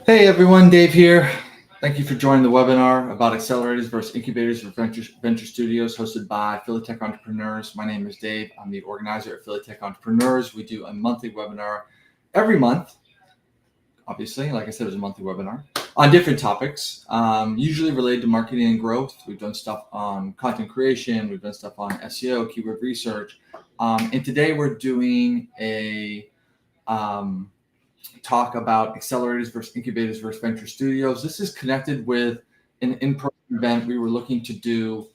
Hey everyone, Dave here. Thank you for joining the webinar about accelerators versus incubators for venture studios hosted by Philly Tech Entrepreneurs. My name is Dave. I'm the organizer at Philly Tech Entrepreneurs. We do a monthly webinar every month. Obviously, like I said, it was a monthly webinar on different topics, usually related to marketing and growth. We've done stuff on content creation. We've done stuff on SEO, keyword research. And today we're doing a talk about accelerators versus incubators versus venture studios. This is connected with an in-person event we were looking to do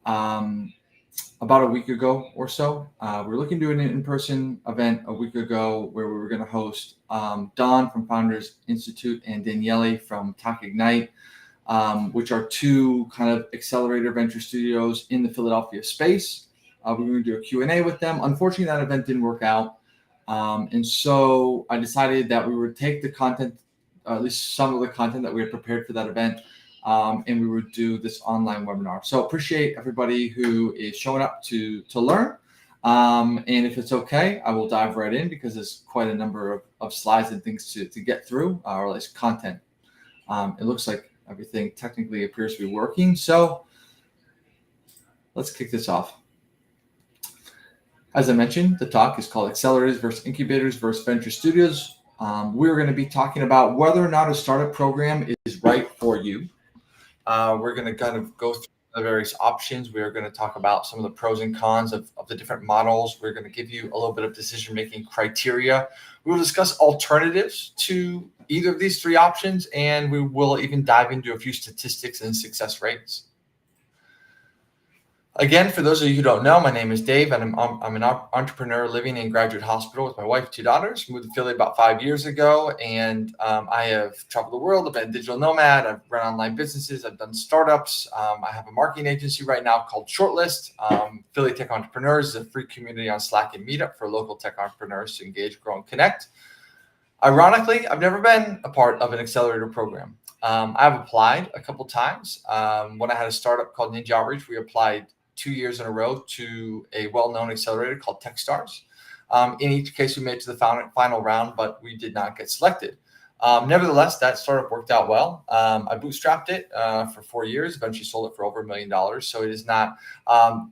about a week ago or so. We were looking to do an in-person event a week ago where we were going to host Don from Founders Institute and Daniele from Talk Ignite, which are two kind of accelerator venture studios in the Philadelphia space. We were going to do a Q&A with them. Unfortunately, that event didn't work out. And so I decided that we would take the content, at least some of the content that we had prepared for that event, and we would do this online webinar. So appreciate everybody who is showing up to learn. And if it's okay, I will dive right in because there's quite a number of slides and things to get through, or at least content. It looks like everything technically appears to be working. So let's kick this off. As I mentioned, the talk is called Accelerators versus Incubators versus Venture Studios. We're going to be talking about whether or not a startup program is right for you. We're going to kind of go through the various options. We are going to talk about some of the pros and cons of the different models. We're going to give you a little bit of decision-making criteria. We will discuss alternatives to either of these three options, and we will even dive into a few statistics and success rates. Again, for those of you who don't know, my name is Dave, and I'm an entrepreneur living in Graduate Hospital with my wife, 2 daughters. Moved to Philly about 5 years ago, and I have traveled the world. I've been a digital nomad. I've run online businesses. I've done startups. I have a marketing agency right now called Shortlist. Philly Tech Entrepreneurs is a free community on Slack and Meetup for local tech entrepreneurs to engage, grow, and connect. Ironically, I've never been a part of an accelerator program. I've applied a couple times. When I had a startup called Ninja Outreach, we applied 2 years in a row to a well-known accelerator called Techstars. In each case, we made it to the final round, but we did not get selected. Nevertheless, that startup worked out well. I bootstrapped it for 4 years, eventually sold it for over $1 million. So it is not,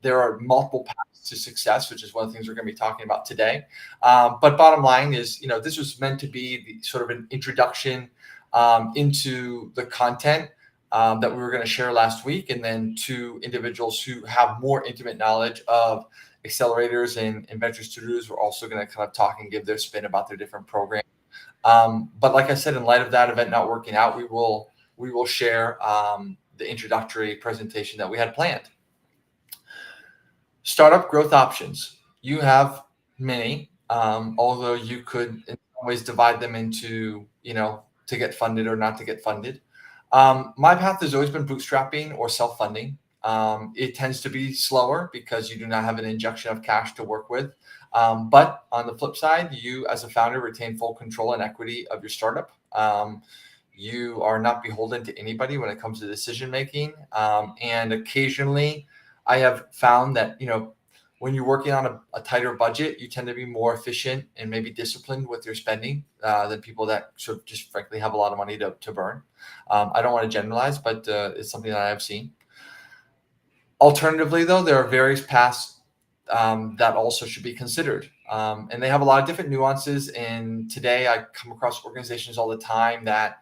there are multiple paths to success, which is one of the things we're going to be talking about today. But bottom line is, this was meant to be the sort of an introduction into the content that we were going to share last week, and then to individuals who have more intimate knowledge of accelerators and venture studios. We're also going to kind of talk and give their spin about their different programs. But like I said, in light of that event not working out, we will share the introductory presentation that we had planned. Startup growth options. You have many, although you could in some ways divide them into, to get funded or not to get funded. My path has always been bootstrapping or self-funding. It tends to be slower because you do not have an injection of cash to work with. But on the flip side, you as a founder retain full control and equity of your startup. You are not beholden to anybody when it comes to decision making. And occasionally I have found that, when you're working on a tighter budget, you tend to be more efficient and maybe disciplined with your spending than people that sort of just frankly have a lot of money to burn. I don't want to generalize, but it's something that I've seen. Alternatively, though, there are various paths that also should be considered. And they have a lot of different nuances. And today I come across organizations all the time that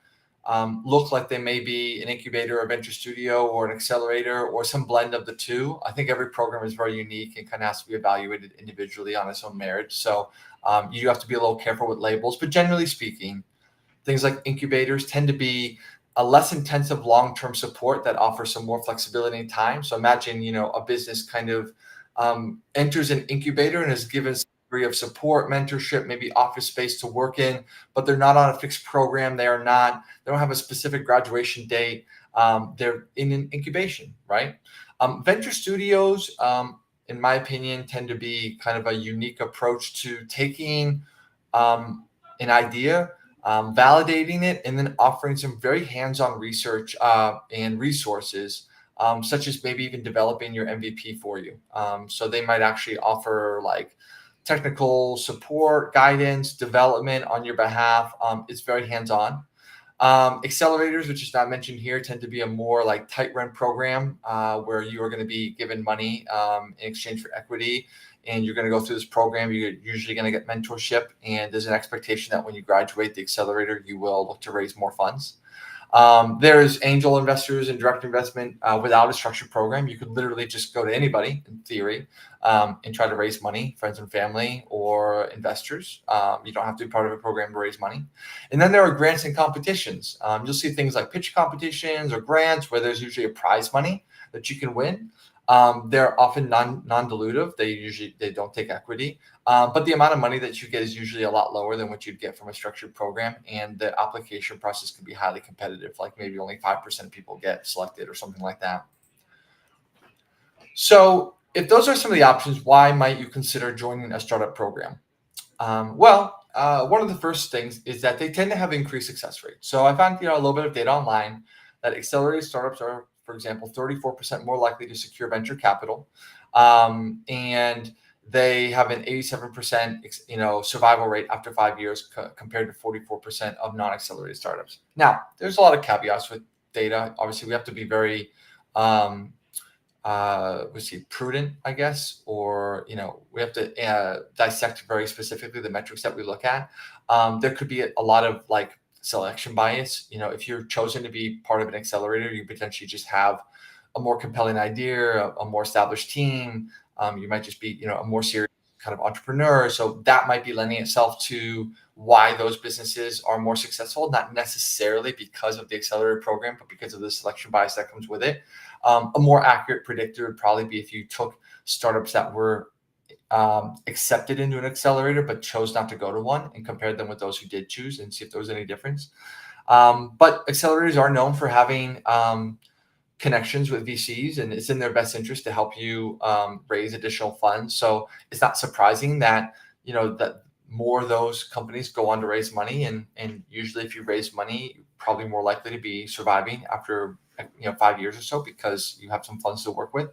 look like they may be an incubator, a venture studio, or an accelerator, or some blend of the two. I think every program is very unique and kind of has to be evaluated individually on its own merit. So you do have to be a little careful with labels. But generally speaking, things like incubators tend to be a less intensive long-term support that offers some more flexibility in time. So imagine, a business kind of enters an incubator and is given some degree of support, mentorship, maybe office space to work in, but they're not on a fixed program. They don't have a specific graduation date. They're in an incubation, right? Venture studios, in my opinion, tend to be kind of a unique approach to taking an idea, validating it, and then offering some very hands-on research and resources, such as maybe even developing your MVP for you. So they might actually offer like technical support, guidance, development on your behalf. It's very hands-on. Accelerators, which is not mentioned here, tend to be a more like tight run program where you are going to be given money in exchange for equity. And you're going to go through this program. You're usually going to get mentorship. And there's an expectation that when you graduate the accelerator, you will look to raise more funds. There's angel investors and direct investment without a structured program. You could literally just go to anybody in theory and try to raise money, friends and family or investors. You don't have to be part of a program to raise money. And then there are grants and competitions. You'll see things like pitch competitions or grants where there's usually a prize money that you can win. They're often non-dilutive. They don't take equity, but the amount of money that you get is usually a lot lower than what you'd get from a structured program, and the application process can be highly competitive. Like maybe only 5% of people get selected or something like that. So, if those are some of the options, why might you consider joining a startup program? One of the first things is that they tend to have increased success rate. So I found a little bit of data online that accelerated startups are, for example, 34% more likely to secure venture capital, and they have an 87% survival rate after 5 years compared to 44% of non-accelerated startups. Now, there's a lot of caveats with data. Obviously, we have to be very prudent, I guess, or we have to dissect very specifically the metrics that we look at. There could be a lot of like selection bias. If you're chosen to be part of an accelerator, you potentially just have a more compelling idea, a more established team. You might just be a more serious kind of entrepreneur. So that might be lending itself to why those businesses are more successful, not necessarily because of the accelerator program, but because of the selection bias that comes with it. A more accurate predictor would probably be if you took startups that were accepted into an accelerator but chose not to go to one and compared them with those who did choose and see if there was any difference. But accelerators are known for having connections with VCs, and it's in their best interest to help you raise additional funds. So it's not surprising that that more of those companies go on to raise money, and usually if you raise money, you're probably more likely to be surviving after 5 years or so because you have some funds to work with.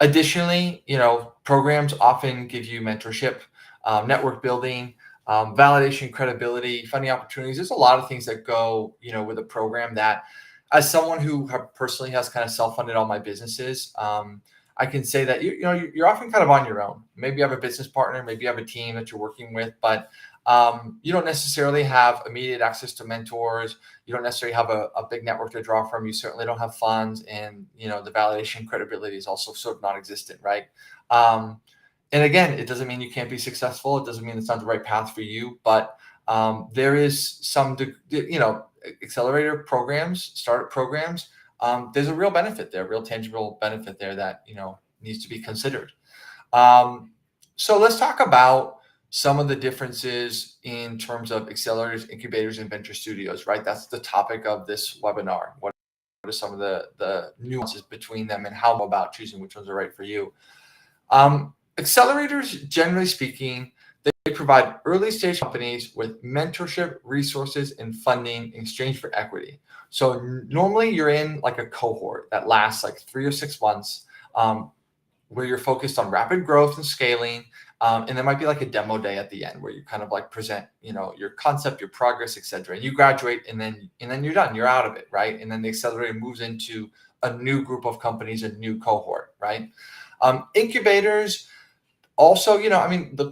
Additionally, programs often give you mentorship, network building, validation, credibility, funding opportunities. There's a lot of things that go, with a program that, as someone who personally has kind of self-funded all my businesses, I can say that you're often kind of on your own. Maybe you have a business partner, maybe you have a team that you're working with, but you don't necessarily have immediate access to mentors. You don't necessarily have a big network to draw from. You certainly don't have funds, and the validation credibility is also sort of non-existent, right? And again, it doesn't mean you can't be successful. It doesn't mean it's not the right path for you, but there is some, accelerator programs, startup programs. There's a real benefit there, real tangible benefit there that needs to be considered. So let's talk about some of the differences in terms of accelerators, incubators, and venture studios, right? That's the topic of this webinar. What are some of the nuances between them and how about choosing which ones are right for you? Accelerators, generally speaking, they provide early stage companies with mentorship, resources, and funding in exchange for equity. So normally you're in like a cohort that lasts like 3 or 6 months, where you're focused on rapid growth and scaling. And there might be like a demo day at the end where you kind of like present, your concept, your progress, etc. And you graduate, and then you're done. You're out of it, right? And then the accelerator moves into a new group of companies, a new cohort, right? Incubators also,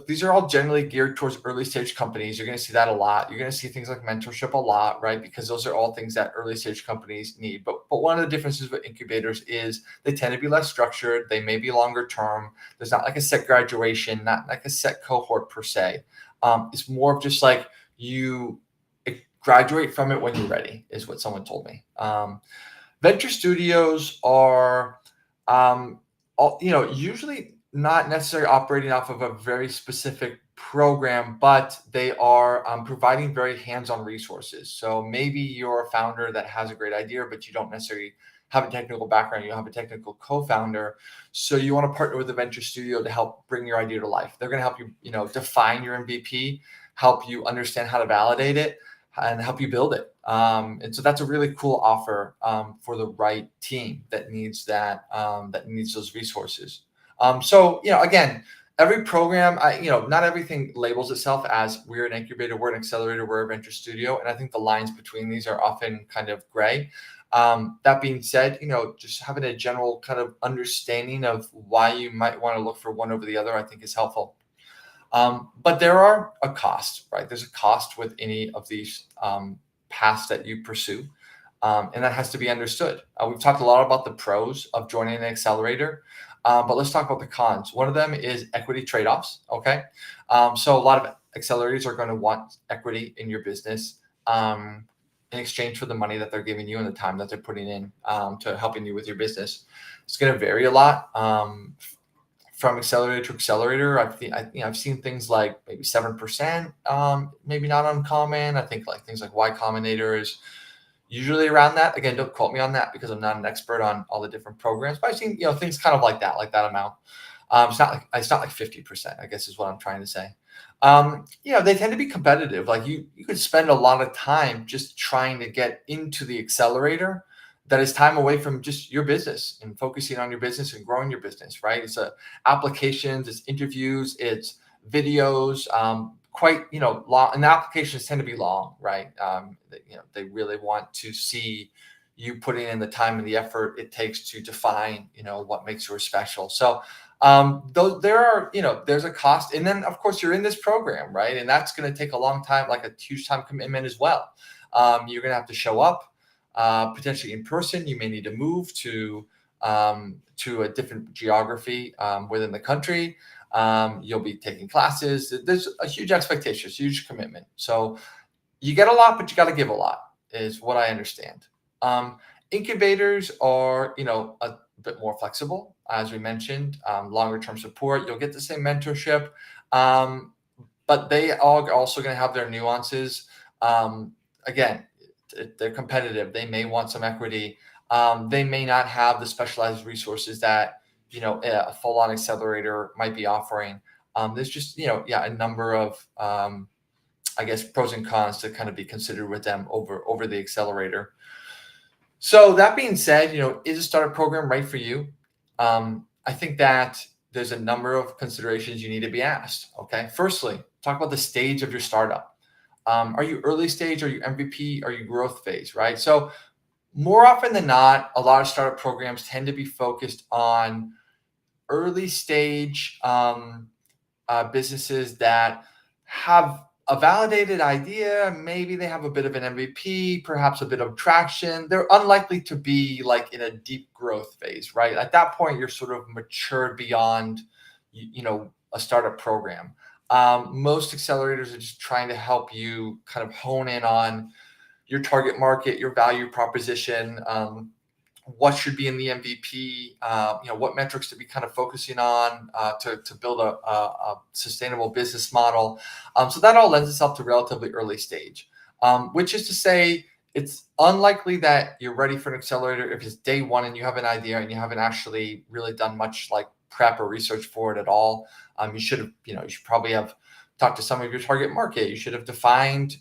these are all generally geared towards early stage companies. You're going to see that a lot. You're going to see things like mentorship a lot, right? Because those are all things that early stage companies need. But one of the differences with incubators is they tend to be less structured. They may be longer term. There's not like a set graduation, not like a set cohort per se. It's more of just like you graduate from it when you're ready, is what someone told me. Venture studios are, usually not necessarily operating off of a very specific program, but they are providing very hands-on resources. So maybe you're a founder that has a great idea, but you don't necessarily have a technical background. You don't have a technical co-founder. So you want to partner with a venture studio to help bring your idea to life. They're going to help you, define your MVP, help you understand how to validate it, and help you build it. And so that's a really cool offer for the right team that needs that needs those resources. So again, Every program, not everything labels itself as we're an incubator, we're an accelerator, we're a venture studio. And I think the lines between these are often kind of gray. That being said, just having a general kind of understanding of why you might want to look for one over the other, I think is helpful. But there are a cost, right? There's a cost with any of these paths that you pursue. And that has to be understood. We've talked a lot about the pros of joining an accelerator, but let's talk about the cons. One of them is equity trade-offs. Okay. So a lot of accelerators are going to want equity in your business in exchange for the money that they're giving you and the time that they're putting in to helping you with your business. It's going to vary a lot. From accelerator to accelerator, I've seen things like maybe 7%, maybe not uncommon. I think like things like Y Combinator is usually around that. Again, don't quote me on that because I'm not an expert on all the different programs, but I've seen things kind of like that amount. It's not like 50%, I guess is what I'm trying to say. They tend to be competitive. Like you could spend a lot of time just trying to get into the accelerator that is time away from just your business and focusing on your business and growing your business, right? It's applications, it's interviews, it's videos, quite, long, and the applications tend to be long, right? They really want to see you putting in the time and the effort it takes to define, what makes yours special. So there's a cost. And then of course you're in this program, right? And that's going to take a long time, like a huge time commitment as well. You're going to have to show up, potentially in person. You may need to move to a different geography within the country. You'll be taking classes. There's a huge expectation, huge commitment. So you get a lot, but you got to give a lot, is what I understand. Incubators are, a bit more flexible, as we mentioned, longer term support. You'll get the same mentorship, but they are also going to have their nuances. Again, they're competitive. They may want some equity. They may not have the specialized resources that a full-on accelerator might be offering. There's just a number of I guess pros and cons to kind of be considered with them over the accelerator. So that being said, is a startup program right for you? I think that there's a number of considerations you need to be asked. Okay, firstly, talk about the stage of your startup. Are you early stage? Are you MVP? Are you growth phase? Right. So more often than not, a lot of startup programs tend to be focused on early stage businesses that have a validated idea. Maybe they have a bit of an MVP, perhaps a bit of traction. They're unlikely to be like in a deep growth phase, right? At that point, you're sort of matured beyond, a startup program. Most accelerators are just trying to help you kind of hone in on your target market, your value proposition, what should be in the MVP, what metrics to be kind of focusing on to build a sustainable business model. So that all lends itself to relatively early stage, which is to say it's unlikely that you're ready for an accelerator if it's day one and you have an idea and you haven't actually really done much like prep or research for it at all. You should probably have talked to some of your target market. You should have defined,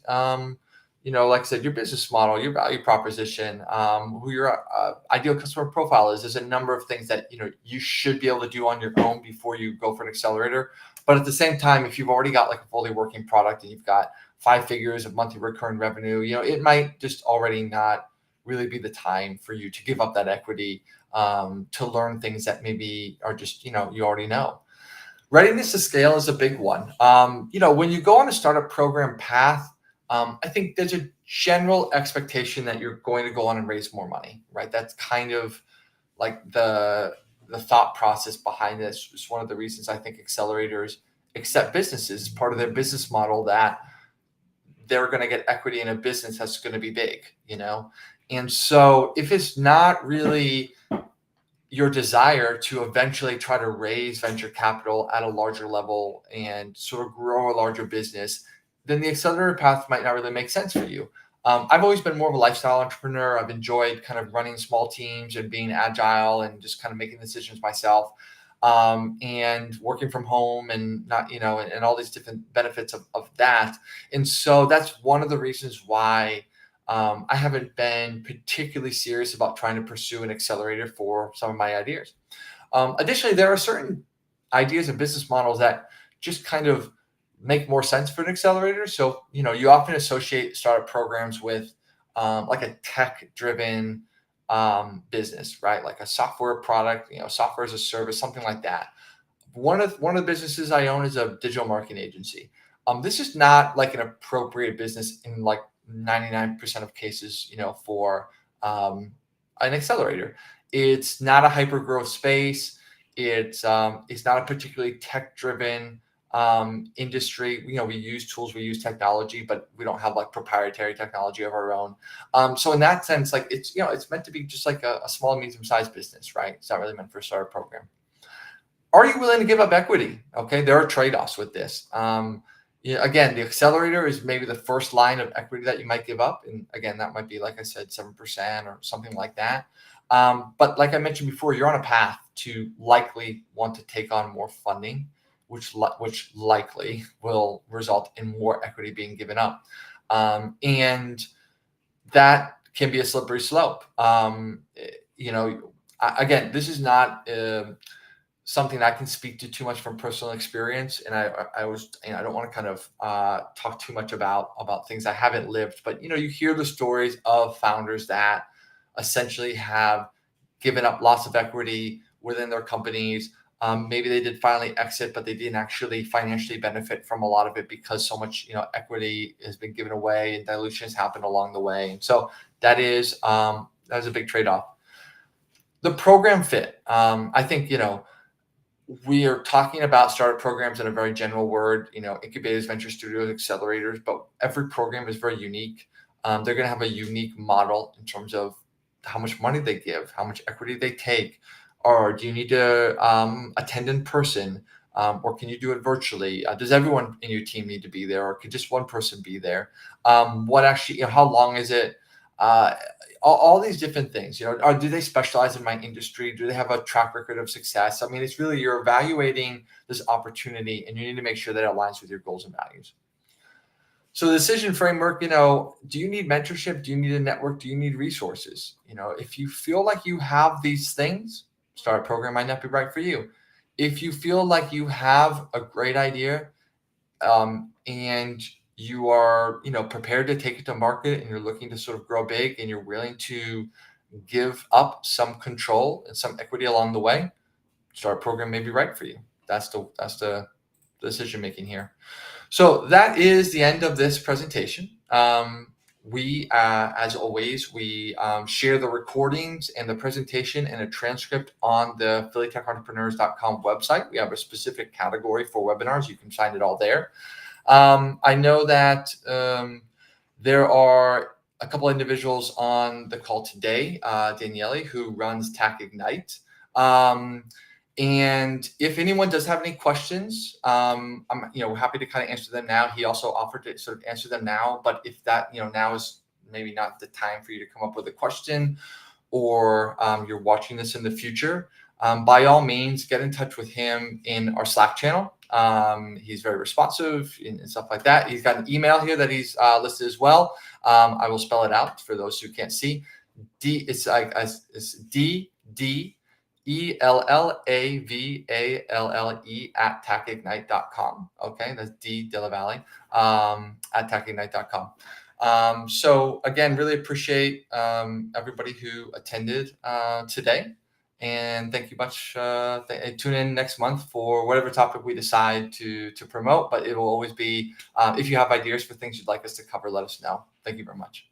like I said, your business model, your value proposition, who your ideal customer profile is. There's a number of things that, you should be able to do on your own before you go for an accelerator. But at the same time, if you've already got like a fully working product and you've got 5 figures of monthly recurring revenue, it might just already not really be the time for you to give up that equity to learn things that maybe are just, you already know. Readiness to scale is a big one. When you go on a startup program path, I think there's a general expectation that you're going to go on and raise more money, right? That's kind of like the thought process behind this. It's one of the reasons I think accelerators accept businesses as part of their business model, that they're going to get equity in a business that's going to be big, And so if it's not really your desire to eventually try to raise venture capital at a larger level and sort of grow a larger business, then the accelerator path might not really make sense for you. I've always been more of a lifestyle entrepreneur. I've enjoyed kind of running small teams and being agile and just kind of making decisions myself, and working from home and not, and all these different benefits of that. And so that's one of the reasons why I haven't been particularly serious about trying to pursue an accelerator for some of my ideas. Additionally, there are certain ideas and business models that just kind of make more sense for an accelerator. So, you often associate startup programs with like a tech-driven business, right? Like a software product, software as a service, something like that. One of the businesses I own is a digital marketing agency. This is not like an appropriate business in like 99% of cases, for um, an accelerator. It's not a hyper growth space. It's not a particularly tech driven industry. We use tools, we use technology, but we don't have like proprietary technology of our own. So in that sense, like it's meant to be just like a small, medium sized business, right? It's not really meant for a startup program. Are you willing to give up equity? Okay, there are trade-offs with this. Again, the accelerator is maybe the first line of equity that you might give up, and again, that might be like I said, 7% or something like that. But like I mentioned before, you're on a path to likely want to take on more funding, which likely will result in more equity being given up, and that can be a slippery slope. Again, this is not something I can speak to too much from personal experience, and I don't want to kind of talk too much about things I haven't lived, but you hear the stories of founders that essentially have given up lots of equity within their companies. Maybe they did finally exit, but they didn't actually financially benefit from a lot of it because so much equity has been given away and dilution has happened along the way, and so that is a big trade-off. The program fit, I think we are talking about startup programs in a very general word, incubators, venture studios, accelerators, but every program is very unique. They're going to have a unique model in terms of how much money they give, how much equity they take, or do you need to attend in person, or can you do it virtually? Does everyone in your team need to be there, or could just one person be there? What actually, how long is it? Uh, all these different things, or do they specialize in my industry? Do they have a track record of success? I mean, it's really, you're evaluating this opportunity and you need to make sure that it aligns with your goals and values. So the decision framework, do you need mentorship? Do you need a network? Do you need resources? If you feel like you have these things, start a program might not be right for you. If you feel like you have a great idea, and you are prepared to take it to market and you're looking to sort of grow big and you're willing to give up some control and some equity along the way, start program may be right for you. That's the decision making here. So that is the end of this presentation. We, as always, we share the recordings and the presentation and a transcript on the phillytechentrepreneurs.com website. We have a specific category for webinars. You can find it all there. I know that there are a couple individuals on the call today, Daniele, who runs TAC Ignite. And if anyone does have any questions, I'm happy to kind of answer them now. He also offered to sort of answer them now, but if that now is maybe not the time for you to come up with a question, or you're watching this in the future, by all means, get in touch with him in our Slack channel. He's very responsive and stuff like that. He's got an email here that he's listed as well. I will spell it out for those who can't see. It's DDELLAVALLE at tacignite.com. Okay, that's D de la Valle at tacignite.com. So again, really appreciate everybody who attended today. And thank you much. Tune in next month for whatever topic we decide to promote, but it will always be, if you have ideas for things you'd like us to cover, let us know. Thank you very much.